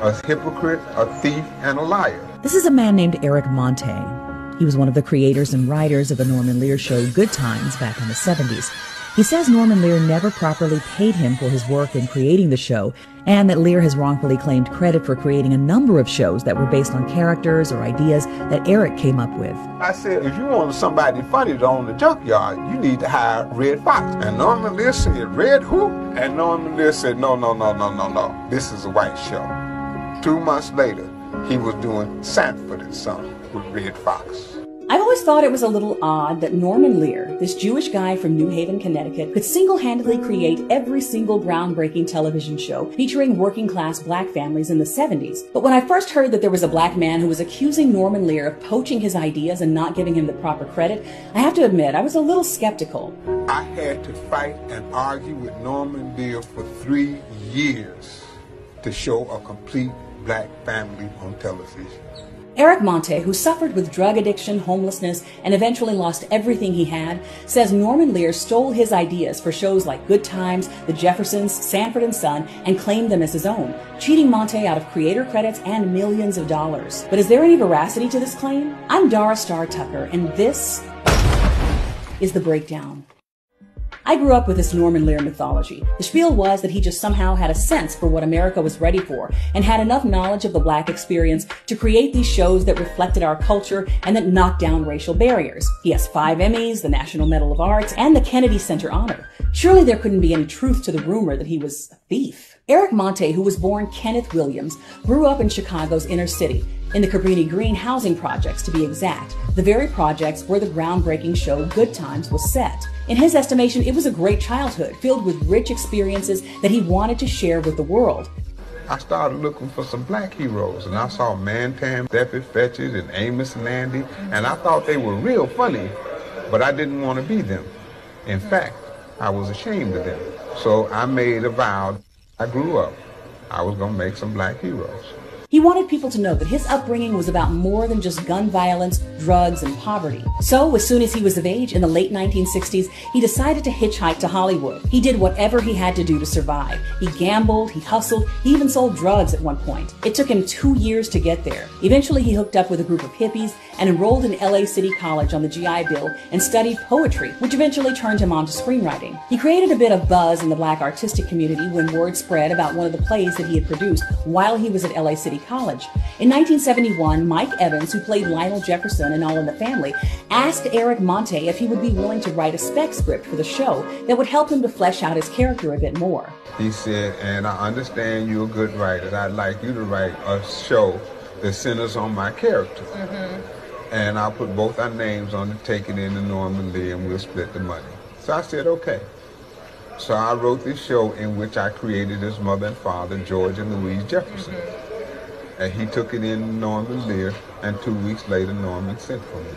a hypocrite, a thief, and a liar. This is a man named Eric Monte. He was one of the creators and writers of the Norman Lear show Good Times back in the 70s. He says Norman Lear never properly paid him for his work in creating the show, and that Lear has wrongfully claimed credit for creating a number of shows that were based on characters or ideas that Eric came up with. I said, if you want somebody funny to own the junkyard, you need to hire Red Fox. And Norman Lear said, Red who? And Norman Lear said, no. This is a white show. 2 months later, he was doing Sanford and Son with Red Fox. I've always thought it was a little odd that Norman Lear, this Jewish guy from New Haven, Connecticut, could single-handedly create every single groundbreaking television show featuring working-class black families in the 70s. But when I first heard that there was a black man who was accusing Norman Lear of poaching his ideas and not giving him the proper credit, I have to admit I was a little skeptical. I had to fight and argue with Norman Lear for 3 years to show a complete black family on television. Eric Monte, who suffered with drug addiction, homelessness, and eventually lost everything he had, says Norman Lear stole his ideas for shows like Good Times, The Jeffersons, Sanford and Son, and claimed them as his own, cheating Monte out of creator credits and millions of dollars. But is there any veracity to this claim? I'm Dara Starr Tucker, and this is The Breakdown. I grew up with this Norman Lear mythology. The spiel was that he just somehow had a sense for what America was ready for and had enough knowledge of the black experience to create these shows that reflected our culture and that knocked down racial barriers. He has 5 Emmys, the National Medal of Arts, and the Kennedy Center Honor. Surely there couldn't be any truth to the rumor that he was a thief. Eric Monte, who was born Kenneth Williams, grew up in Chicago's inner city, in the Cabrini Green housing projects to be exact, the very projects where the groundbreaking show Good Times was set. In his estimation, it was a great childhood, filled with rich experiences that he wanted to share with the world. I started looking for some black heroes, and I saw Mantan, Deppy Fetchit, and Amos and Andy, and I thought they were real funny, but I didn't want to be them. In fact, I was ashamed of them. So I made a vow. I grew up, I was going to make some black heroes. He wanted people to know that his upbringing was about more than just gun violence, drugs, and poverty. So, as soon as he was of age in the late 1960s, he decided to hitchhike to Hollywood. He did whatever he had to do to survive. He gambled, he hustled, he even sold drugs at one point. It took him 2 years to get there. Eventually, he hooked up with a group of hippies and enrolled in LA City College on the GI Bill and studied poetry, which eventually turned him on to screenwriting. He created a bit of buzz in the black artistic community when word spread about one of the plays that he had produced while he was at LA City College. In 1971, Mike Evans, who played Lionel Jefferson in All in the Family, asked Eric Monte if he would be willing to write a spec script for the show that would help him to flesh out his character a bit more. He said, and I understand you're a good writer. I'd like you to write a show that centers on my character. And I'll put both our names on it, take it into Norman Lear, and we'll split the money. So I said, okay. So I wrote this show in which I created his mother and father, George and Louise Jefferson. And he took it in Norman Lear, and 2 weeks later, Norman sent for me.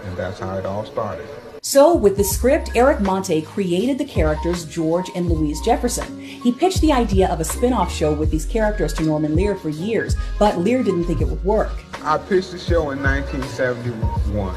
And that's how it all started. So, with the script, Eric Monte created the characters George and Louise Jefferson. He pitched the idea of a spin-off show with these characters to Norman Lear for years, but Lear didn't think it would work. I pitched the show in 1971.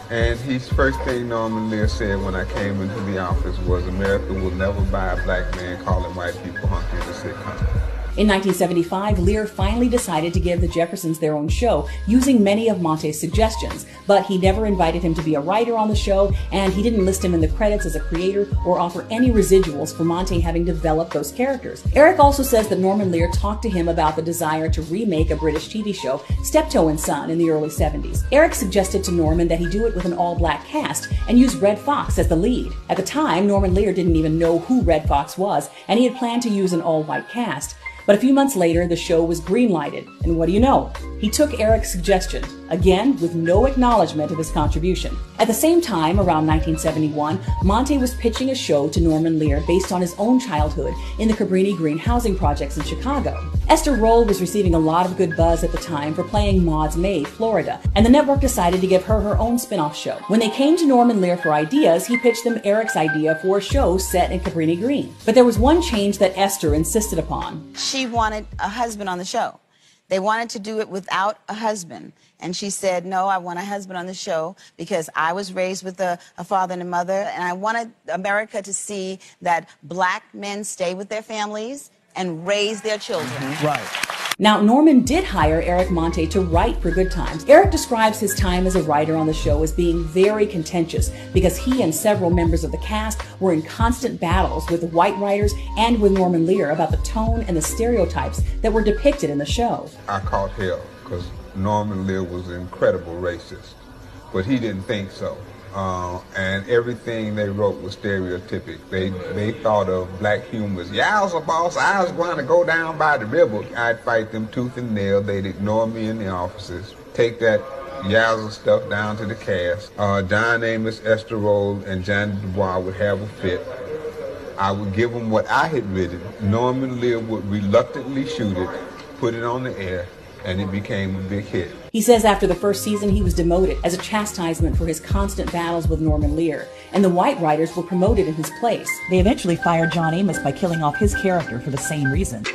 And his first thing Norman Lear said when I came into the office was, America will never buy a black man calling white people hunky in a sitcom. In 1975, Lear finally decided to give the Jeffersons their own show, using many of Monte's suggestions, but he never invited him to be a writer on the show, and he didn't list him in the credits as a creator or offer any residuals for Monte having developed those characters. Eric also says that Norman Lear talked to him about the desire to remake a British TV show, Steptoe and Son, in the early 70s. Eric suggested to Norman that he do it with an all-black cast and use Red Fox as the lead. At the time, Norman Lear didn't even know who Red Fox was, and he had planned to use an all-white cast. But a few months later, the show was green-lighted, and what do you know? He took Eric's suggestion, again with no acknowledgement of his contribution. At the same time, around 1971, Monte was pitching a show to Norman Lear based on his own childhood in the Cabrini Green housing projects in Chicago. Esther Roll was receiving a lot of good buzz at the time for playing Maud's maid, Florida, and the network decided to give her her own spin-off show. When they came to Norman Lear for ideas, he pitched them Eric's idea for a show set in Cabrini Green. But there was one change that Esther insisted upon. She wanted a husband on the show. They wanted to do it without a husband. And she said, no, I want a husband on the show because I was raised with a father and a mother, and I wanted America to see that black men stay with their families and raise their children. Right. Now, Norman did hire Eric Monte to write for Good Times. Eric describes his time as a writer on the show as being very contentious because he and several members of the cast were in constant battles with the white writers and with Norman Lear about the tone and the stereotypes that were depicted in the show. I caught hell because Norman Lear was an incredible racist, but he didn't think so. And everything they wrote was stereotypic. They thought of black humor as, yeah, I was a boss, I was going to go down by the river. I'd fight them tooth and nail. They'd ignore me in the offices. Take that Yazoo stuff down to the cast. John Amos, Esther Roll, and Johnny Dubois would have a fit. I would give them what I had written. Norman Lear would reluctantly shoot it, put it on the air, and it became a big hit. He says after the first season he was demoted as a chastisement for his constant battles with Norman Lear, and the white writers were promoted in his place. They eventually fired John Amos by killing off his character for the same reason.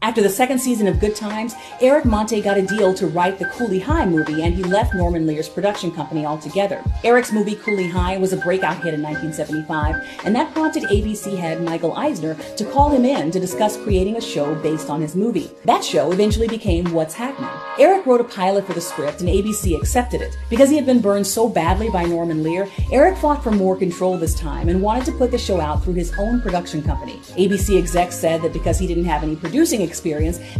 After the second season of Good Times, Eric Monte got a deal to write the Cooley High movie, and he left Norman Lear's production company altogether. Eric's movie Cooley High was a breakout hit in 1975, and that prompted ABC head Michael Eisner to call him in to discuss creating a show based on his movie. That show eventually became What's Happening. Eric wrote a pilot for the script, and ABC accepted it. Because he had been burned so badly by Norman Lear, Eric fought for more control this time and wanted to put the show out through his own production company. ABC execs said that because he didn't have any producing experience,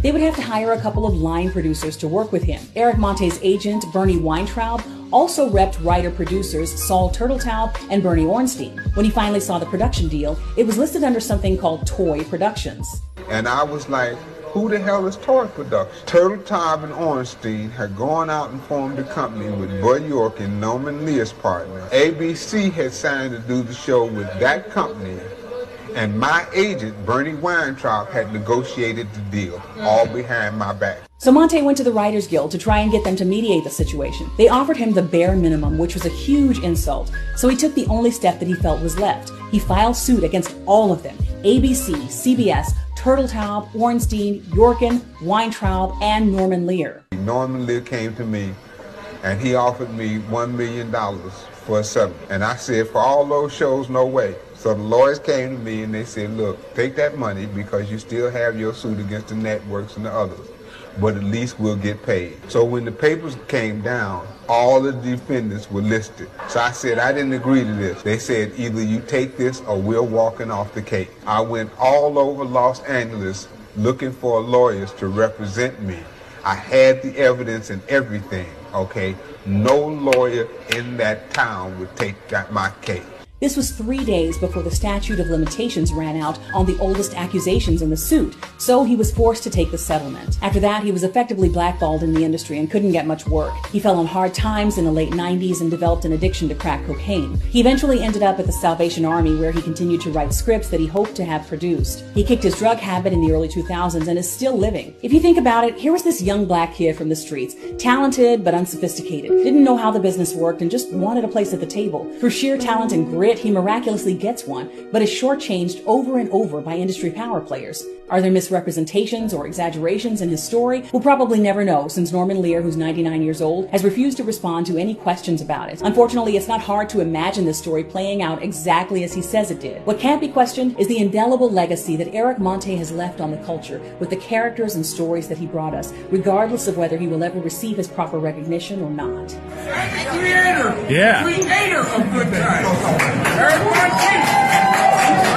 they would have to hire a couple of line producers to work with him. Eric Monte's agent, Bernie Weintraub, also repped writer-producers Saul Turtletaub and Bernie Ornstein. When he finally saw the production deal, it was listed under something called Toy Productions. And I was like, who the hell is Toy Productions? Turtletaub and Ornstein had gone out and formed a company with Bud York and Norman Lear's partner. ABC had signed to do the show with that company, and my agent, Bernie Weintraub, had negotiated the deal, all behind my back. So Monte went to the Writers Guild to try and get them to mediate the situation. They offered him the bare minimum, which was a huge insult. So he took the only step that he felt was left. He filed suit against all of them: ABC, CBS, Turtletaub, Ornstein, Yorkin, Weintraub, and Norman Lear. Norman Lear came to me, and he offered me $1 million for a settlement. And I said, for all those shows, no way. So the lawyers came to me and they said, look, take that money because you still have your suit against the networks and the others, but at least we'll get paid. So when the papers came down, all the defendants were listed. So I said, I didn't agree to this. They said, either you take this or we're walking off the case. I went all over Los Angeles looking for lawyers to represent me. I had the evidence and everything, okay? No lawyer in that town would take my case. This was 3 days before the statute of limitations ran out on the oldest accusations in the suit, so he was forced to take the settlement. After that, he was effectively blackballed in the industry and couldn't get much work. He fell on hard times in the late 90s and developed an addiction to crack cocaine. He eventually ended up at the Salvation Army, where he continued to write scripts that he hoped to have produced. He kicked his drug habit in the early 2000s and is still living. If you think about it, here was this young black kid from the streets, talented but unsophisticated, didn't know how the business worked and just wanted a place at the table. Through sheer talent and grit, he miraculously gets one, but is shortchanged over and over by industry power players. Are there misrepresentations or exaggerations in his story? We'll probably never know, since Norman Lear, who's 99 years old, has refused to respond to any questions about it. Unfortunately, it's not hard to imagine this story playing out exactly as he says it did. What can't be questioned is the indelible legacy that Eric Monte has left on the culture with the characters and stories that he brought us, regardless of whether he will ever receive his proper recognition or not. Creator of Good Times. Eric Monte.